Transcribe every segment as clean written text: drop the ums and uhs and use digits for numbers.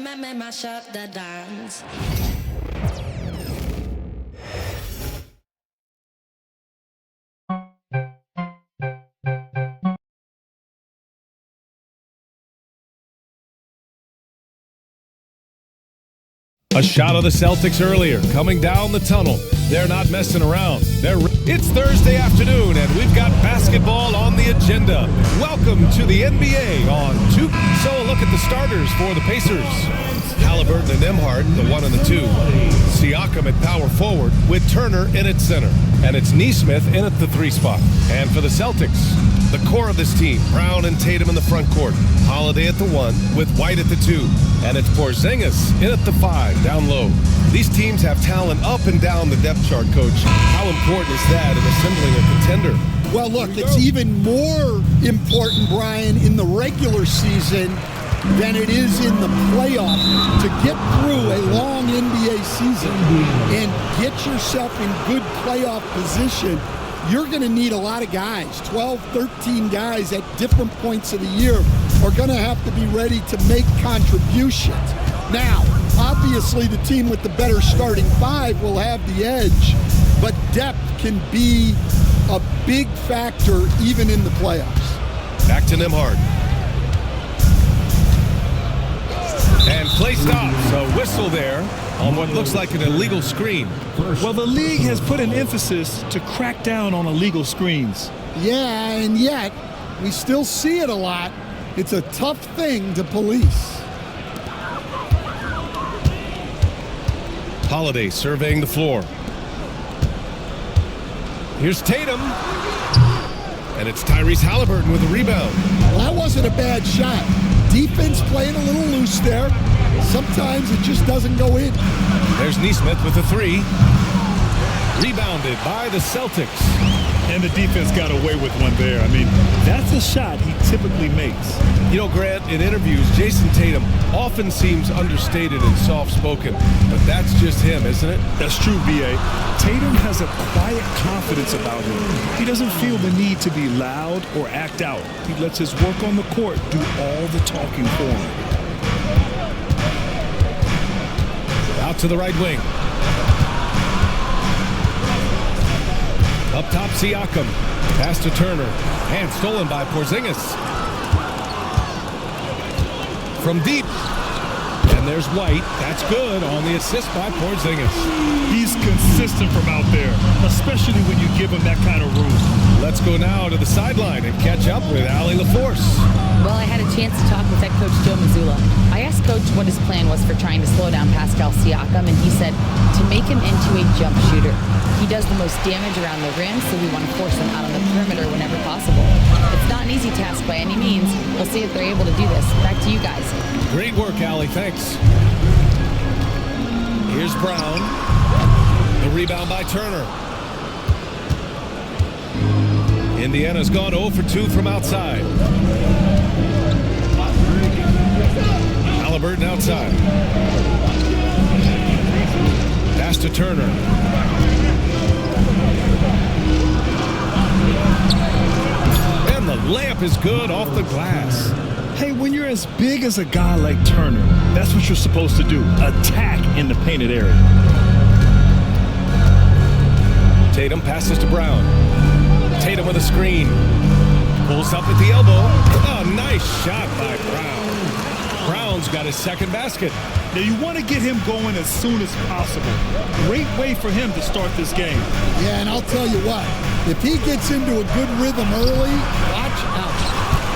mash up the dance. A shot of the Celtics earlier, coming down the tunnel. They're not messing around. It's Thursday afternoon, and we've got basketball on the agenda. Welcome to the NBA on 2. So a look at the starters for the Pacers. Halliburton and Nembhard, the 1 and the 2. Siakam at power forward with Turner in at center. And it's Nesmith in at the 3 spot. And for the Celtics, the core of this team, Brown and Tatum in the front court. Holiday at the 1 with White at the 2. And it's Porzingis in at the 5 down low. These teams have talent up and down the depth chart, Coach. How important is that in assembling a contender? Well, look, it's even more important, Brian, in the regular season than it is in the playoff to get through a long NBA season and get yourself in good playoff position. You're going to need a lot of guys. 12, 13 guys at different points of the year are going to have to be ready to make contributions. Now, obviously, the team with the better starting 5 will have the edge, but depth can be a big factor even in the playoffs. Back to Nembhard. And play stops. A whistle there on what looks like an illegal screen. Well, the league has put an emphasis to crack down on illegal screens. Yeah, and yet we still see it a lot. It's a tough thing to police. Holiday surveying the floor. Here's Tatum. And it's Tyrese Halliburton with the rebound. Well, that wasn't a bad shot. Defense playing a little loose there. Sometimes it just doesn't go in. There's Nesmith with the 3. Rebounded by the Celtics. And the defense got away with one there. I mean, that's a shot he typically makes. You know, Grant, in interviews, Jason Tatum often seems understated and soft-spoken, but that's just him, isn't it? That's true, B.A. Tatum has a quiet confidence about him. He doesn't feel the need to be loud or act out. He lets his work on the court do all the talking for him. Out to the right wing. Up top, Siakam. Pass to Turner. And stolen by Porzingis. From deep. And there's White. That's good on the assist by Porzingis. He's consistent from out there, especially when you give him that kind of room. Let's go now to the sideline and catch up with Allie LaForce. Well, I had a chance to talk with head coach Joe Mazzulla. I asked Coach what his plan was for trying to slow down Pascal Siakam, and he said to make him into a jump shooter. He does the most damage around the rim, so we want to force him out on the perimeter whenever possible. It's not an easy task by any means. We'll see if they're able to do this. Back to you guys. Great work, Allie. Thanks. Here's Brown. The rebound by Turner. Indiana's gone 0 for 2 from outside. Halliburton outside. Pass to Turner. And the layup is good off the glass. Hey, when you're as big as a guy like Turner, that's what you're supposed to do. Attack in the painted area. Tatum passes to Brown. Tatum with a screen. Pulls up at the elbow. Oh, nice shot by Brown. Brown's got his second basket. Now, you want to get him going as soon as possible. Great way for him to start this game. Yeah, and I'll tell you what, if he gets into a good rhythm early, watch out.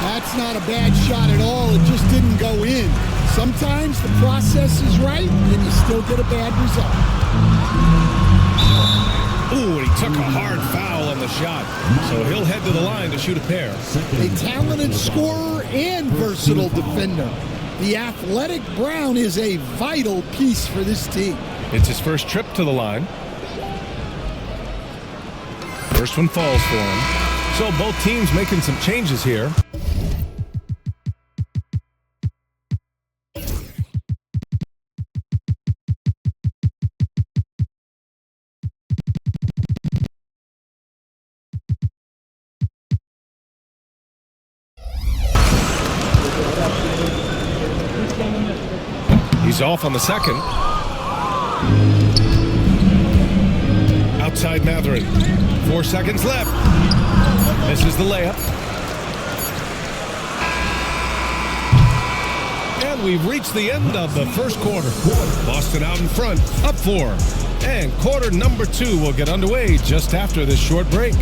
That's not a bad shot at all. It just didn't go in. Sometimes the process is right, and you still get a bad result. Ooh, and he took a hard foul on the shot. So he'll head to the line to shoot a pair. A talented scorer and versatile defender. The athletic Brown is a vital piece for this team. It's his first trip to the line. First one falls for him. So both teams making some changes here. He's off on the second. Outside Matherin. 4 seconds left. Misses the layup. And we've reached the end of the first quarter. Boston out in front, up 4. And quarter number 2 will get underway just after this short break.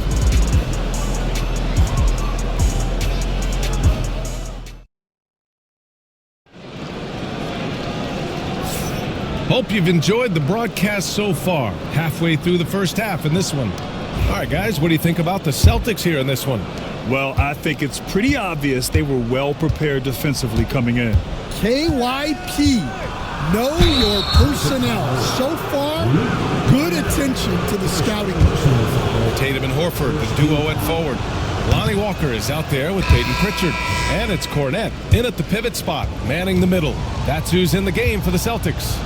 Hope you've enjoyed the broadcast so far. Halfway through the first half in this one. All right, guys, what do you think about the Celtics here in this one? Well, I think it's pretty obvious they were well prepared defensively coming in. KYP, know your personnel. So far, good attention to the scouting. Tatum and Horford, the duo at forward. Lonnie Walker is out there with Peyton Pritchard. And it's Cornette in at the pivot spot, manning the middle. That's who's in the game for the Celtics.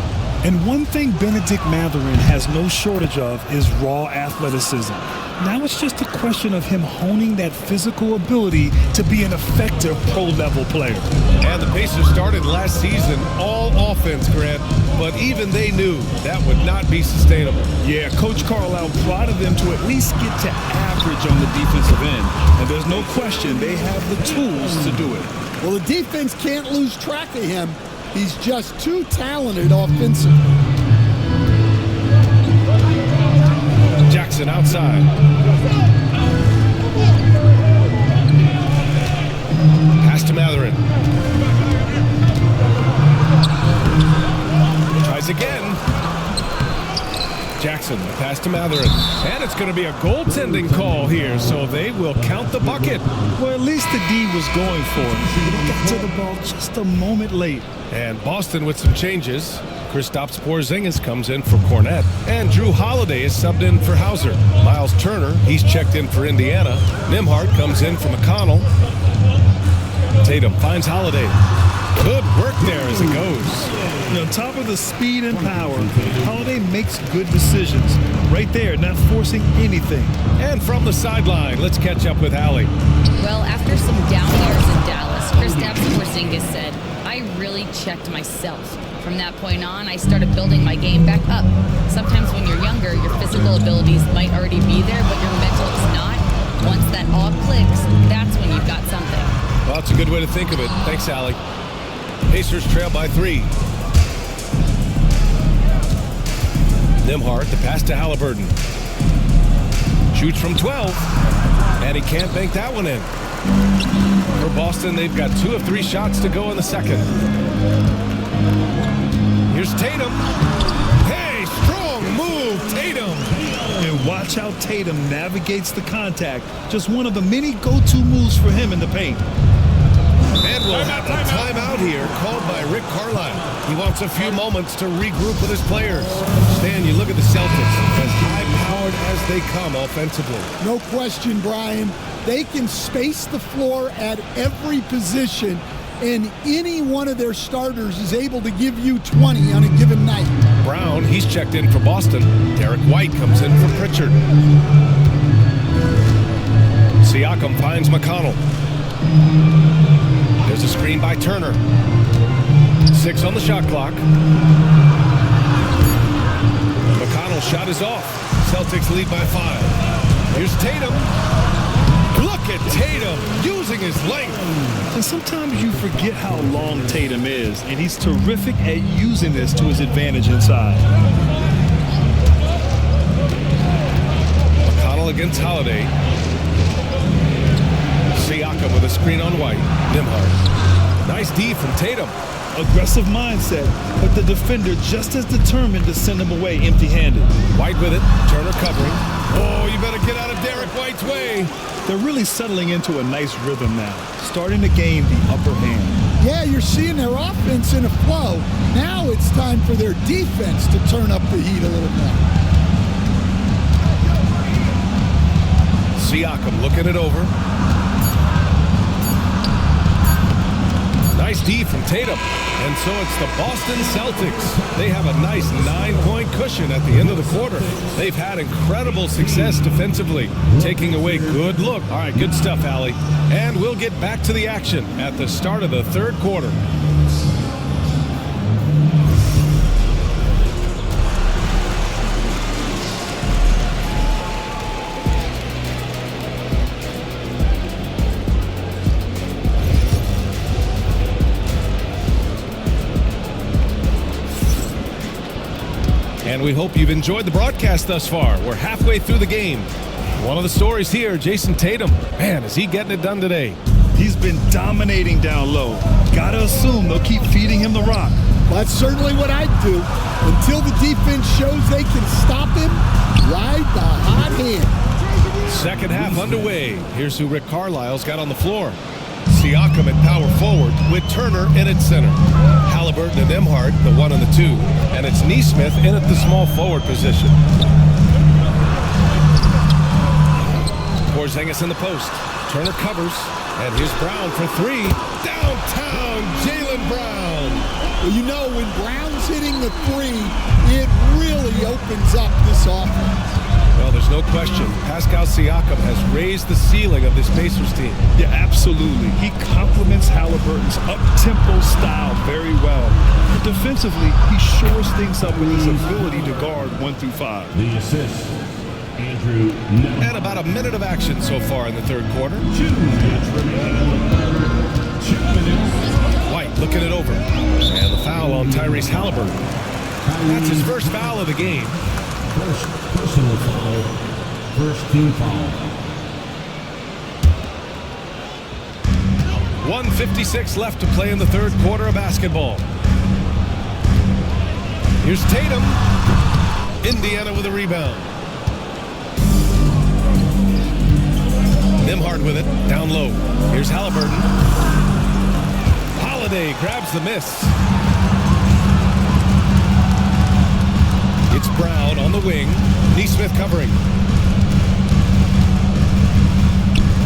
And one thing Benedict Matherin has no shortage of is raw athleticism. Now it's just a question of him honing that physical ability to be an effective pro-level player. And the Pacers started last season all offense, Grant, but even they knew that would not be sustainable. Yeah, Coach Carlisle prodded them to at least get to average on the defensive end. And there's no question they have the tools to do it. Well, the defense can't lose track of him. He's just too talented offensively. Jackson outside. Pass to Matherin. Tries again. Jackson, the pass to Matherin. And it's going to be a goaltending call here, so they will count the bucket. Well, at least the D was going for it. He got to the ball just a moment late. And Boston with some changes. Kristaps Porzingis comes in for Cornette. And Drew Holiday is subbed in for Hauser. Miles Turner, he's checked in for Indiana. Nimhart comes in for McConnell. Tatum finds Holiday. Good work there as it goes. On top of the speed and power, Holiday makes good decisions. Right there, not forcing anything. And from the sideline, let's catch up with Allie. Well, after some down years in Dallas, Kristaps Porzingis said, I really checked myself. From that point on, I started building my game back up. Sometimes when you're younger, your physical abilities might already be there, but your mental is not. Once that all clicks, that's when you've got something. Well, that's a good way to think of it. Thanks, Allie. Pacers trail by 3. Nimhart, the pass to Halliburton. Shoots from 12, and he can't bank that one in. For Boston, they've got 2 of 3 shots to go in the second. Here's Tatum. Hey, strong move, Tatum. And watch how Tatum navigates the contact. Just one of the many go-to moves for him in the paint. And we'll have a timeout here called by Rick Carlisle. He wants a few moments to regroup with his players. Stan, you look at the Celtics, as high-powered as they come offensively. No question, Brian. They can space the floor at every position, and any one of their starters is able to give you 20 on a given night. Brown, he's checked in for Boston. Derek White comes in for Pritchard. Siakam finds McConnell. There's a screen by Turner. 6 on the shot clock. McConnell's shot is off. Celtics lead by 5. Here's Tatum. Look at Tatum using his length. And sometimes you forget how long Tatum is, and he's terrific at using this to his advantage inside. McConnell against Holiday. Siakam with a screen on White. Nimhart. Nice D from Tatum. Aggressive mindset, but the defender just as determined to send him away empty-handed. White with it. Turner covering. Oh, you better get out of Derek White's way. They're really settling into a nice rhythm now, starting to gain the upper hand. Yeah, you're seeing their offense in a flow. Now it's time for their defense to turn up the heat a little more. Siakam looking it over. Nice D from Tatum. And so it's the Boston Celtics. They have a nice 9-point cushion at the end of the quarter. They've had incredible success defensively, taking away good look. All right, good stuff, Allie. And we'll get back to the action at the start of the third quarter. And we hope you've enjoyed the broadcast thus far. We're halfway through the game. One of the stories here, Jason Tatum. Man, is he getting it done today? He's been dominating down low. Gotta assume they'll keep feeding him the rock. That's certainly what I'd do. Until the defense shows they can stop him, ride the hot hand. Second half underway. Here's who Rick Carlisle's got on the floor. Siakam at power forward with Turner in at center. Halliburton and Nembhard, the 1 and the 2. And it's Nesmith in at the small forward position. Porzingis in the post. Turner covers. And here's Brown for 3. Downtown, Jaylen Brown. Well, you know, when Brown's hitting the 3, it really opens up this offense. Well, there's no question. Pascal Siakam has raised the ceiling of this Pacers team. Yeah, absolutely. He complements Halliburton's up-tempo style very well. But defensively, he shores things up with his ability to guard 1 through 5. The assist, Andrew Nembhard. And about a minute of action so far in the third quarter. 2 minutes remaining. 2 minutes. White looking it over. And the foul on Tyrese Halliburton. That's his first foul of the game. First personal foul, first team foul. 1:56 left to play in the third quarter of basketball. Here's Tatum. Indiana with a rebound. Nembhard with it, down low. Here's Halliburton. Holiday grabs the miss. It's Brown on the wing. Nesmith covering.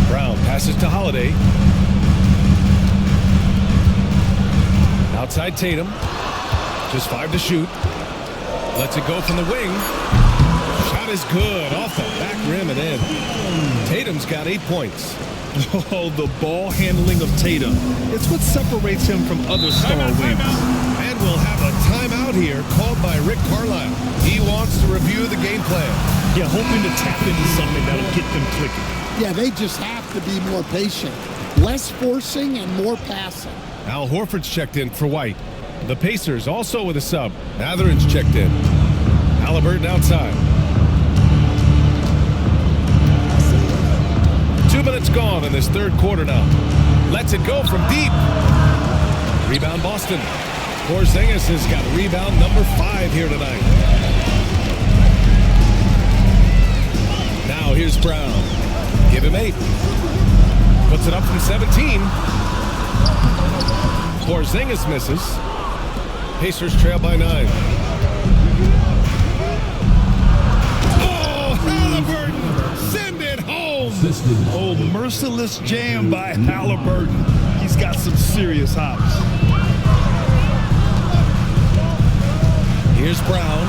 Brown passes to Holiday. Outside Tatum. Just 5 to shoot. Lets it go from the wing. Shot is good. Off the back rim and in. Tatum's got 8 points. Oh, the ball handling of Tatum. It's what separates him from other star wings. And we'll have a timeout here called by Rick Carlisle. He wants to review the game plan. Yeah, hoping to tap into something that'll get them clicking. Yeah, they just have to be more patient. Less forcing and more passing. Al Horford's checked in for White. The Pacers also with a sub. Mathurin's checked in. Halliburton outside. 2 minutes gone in this third quarter now. Lets it go from deep. Rebound Boston. Porzingis has got rebound number 5 here tonight. Now here's Brown. Give him 8. Puts it up from 17. Porzingis misses. Pacers trail by 9. Oh, Halliburton! Send it home! Oh, merciless jam by Halliburton. He's got some serious hops. Here's Brown.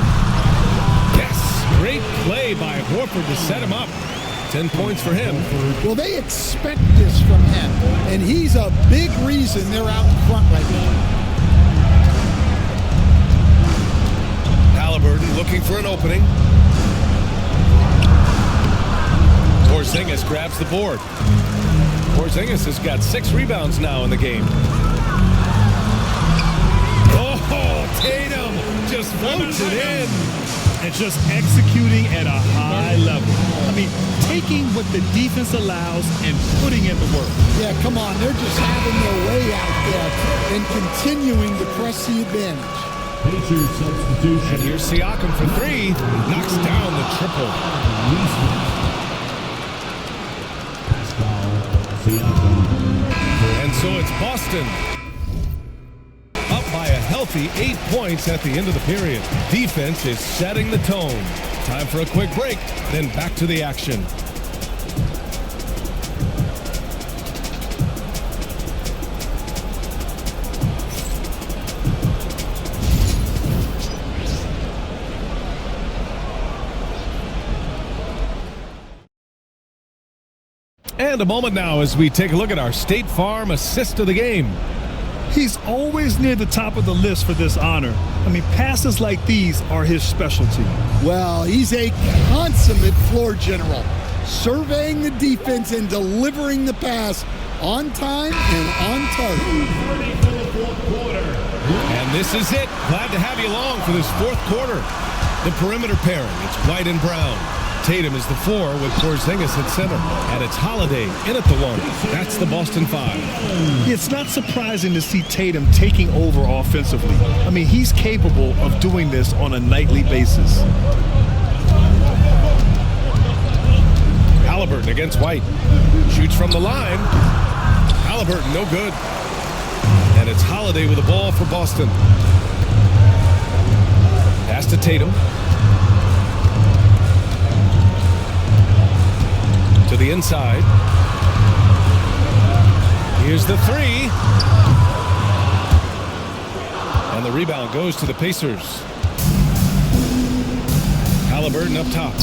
Yes, great play by Horford to set him up. 10 points for him. Well, they expect this from him, and he's a big reason they're out in front right now. Halliburton looking for an opening. Porzingis grabs the board. Porzingis has got 6 rebounds now in the game. Oh, Tatum just floats it in. And just executing at a high level. I mean, taking what the defense allows and putting in the work. Yeah, come on. They're just having their way out there and continuing to press the advantage. Pacers substitution. And here's Siakam for 3. Knocks down the triple. Pascal Siakam. And so it's Boston. Up by a healthy 8 points at the end of the period. Defense is setting the tone. Time for a quick break, then back to the action. And a moment now as we take a look at our State Farm assist of the game. He's always near the top of the list for this honor. I mean, passes like these are his specialty. Well, he's a consummate floor general, surveying the defense and delivering the pass on time and on target. Ready for the fourth quarter. And this is it. Glad to have you along for this fourth quarter. The perimeter pairing, it's White and Brown. Tatum is the 4 with Porzingis at center. And it's Holiday in at the 1. That's the Boston 5. It's not surprising to see Tatum taking over offensively. I mean, he's capable of doing this on a nightly basis. Halliburton against White. Shoots from the line. Halliburton, no good. And it's Holiday with the ball for Boston. Pass to Tatum. To the inside. Here's the 3. And the rebound goes to the Pacers. Halliburton up top.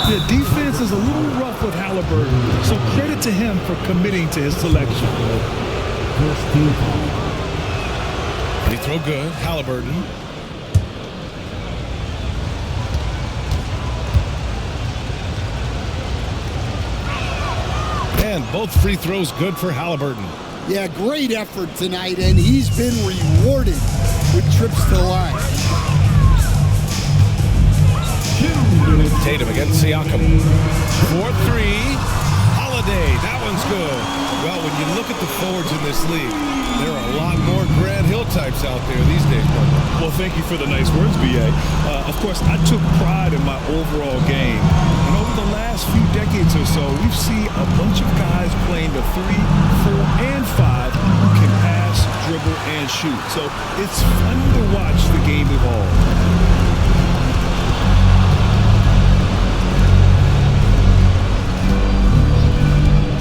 The defense is a little rough with Halliburton, so credit to him for committing to his selection. First team foul. They throw good. Halliburton. And both free throws good for Halliburton. Yeah, great effort tonight, and he's been rewarded with trips to the line. Tatum against Siakam. 4-3. Holiday. That one's good. Well, when you look at the forwards in this league, there are a lot more Grant Hill types out there these days, Mark. Well, thank you for the nice words, B.A. Of course, I took pride in my overall game. And over the last few decades or so, we've seen a bunch of guys playing the 3, 4, and 5 who can pass, dribble, and shoot. So it's fun to watch the game evolve.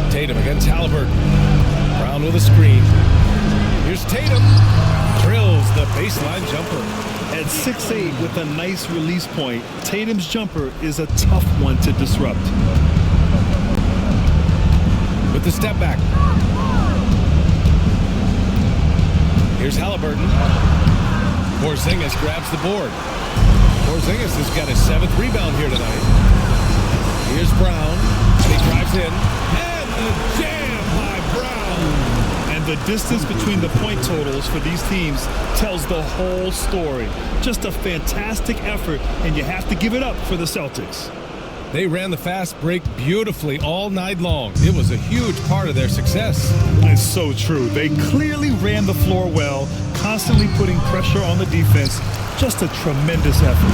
Tatum against Halliburton. Brown with a screen. Here's Tatum. Drills the baseline jumper. At 6'8" with a nice release point, Tatum's jumper is a tough one to disrupt. With the step back. Here's Halliburton. Porzingis grabs the board. Porzingis has got his 7th rebound here tonight. Here's Brown. And he drives in. And the jam by Brown. And the distance between the point totals for these teams tells the whole story. Just a fantastic effort, and you have to give it up for the Celtics. They ran the fast break beautifully all night long. It was a huge part of their success. It's so true. They clearly ran the floor well, constantly putting pressure on the defense. Just a tremendous effort.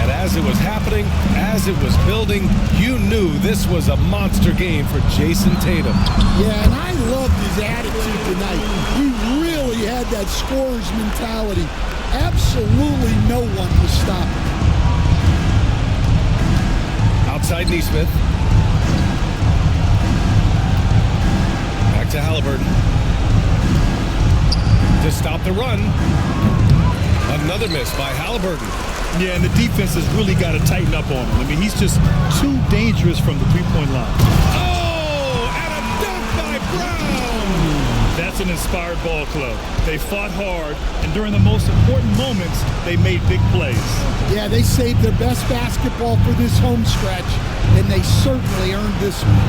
And as it was happening, as it was building, you knew this was a monster game for Jason Tatum. Yeah, and I loved his attitude tonight. He really had that scorer's mentality. Absolutely no one was stopping. Outside Neesmith. Back to Halliburton. To stop the run. Another miss by Halliburton. Yeah, and the defense has really got to tighten up on him. I mean, he's just too dangerous from the three-point line. Oh, and a dunk by Brown. That's an inspired ball club. They fought hard, and during the most important moments, they made big plays. Yeah, they saved their best basketball for this home stretch, and they certainly earned this one.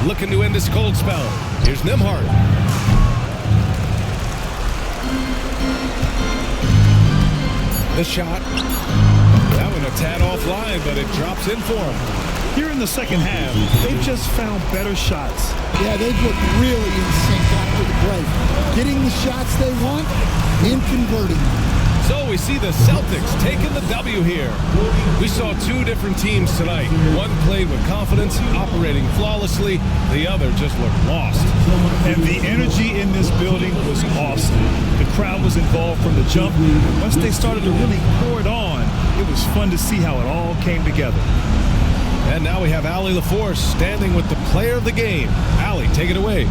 Looking to end this cold spell. Here's Nembhard. The shot. That one a tad offline, but it drops in for him. Here in the second half, they've just found better shots. Yeah, they've looked really in sync after the break. Getting the shots they want and converting them. So we see the Celtics taking the W here. We saw two different teams tonight. One played with confidence, operating flawlessly. The other just looked lost. And the energy in this building was awesome. The crowd was involved from the jump. And once they started to really pour it on, it was fun to see how it all came together. And now we have Allie LaForce standing with the player of the game. Allie, take it away.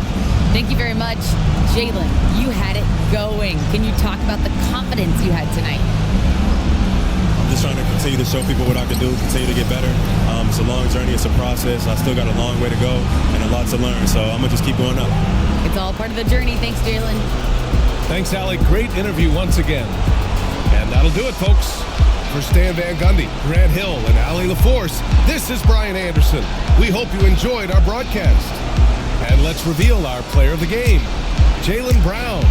Thank you very much. Jalen, you had it going. Can you talk about the confidence you had tonight? I'm just trying to continue to show people what I can do, continue to get better. It's a long journey. It's a process. I still got a long way to go and a lot to learn. So I'm going to just keep going up. It's all part of the journey. Thanks, Jalen. Thanks, Allie. Great interview once again. And that'll do it, folks. For Stan Van Gundy, Grant Hill, and Allie LaForce, this is Brian Anderson. We hope you enjoyed our broadcast. And let's reveal our player of the game, Jaylen Brown.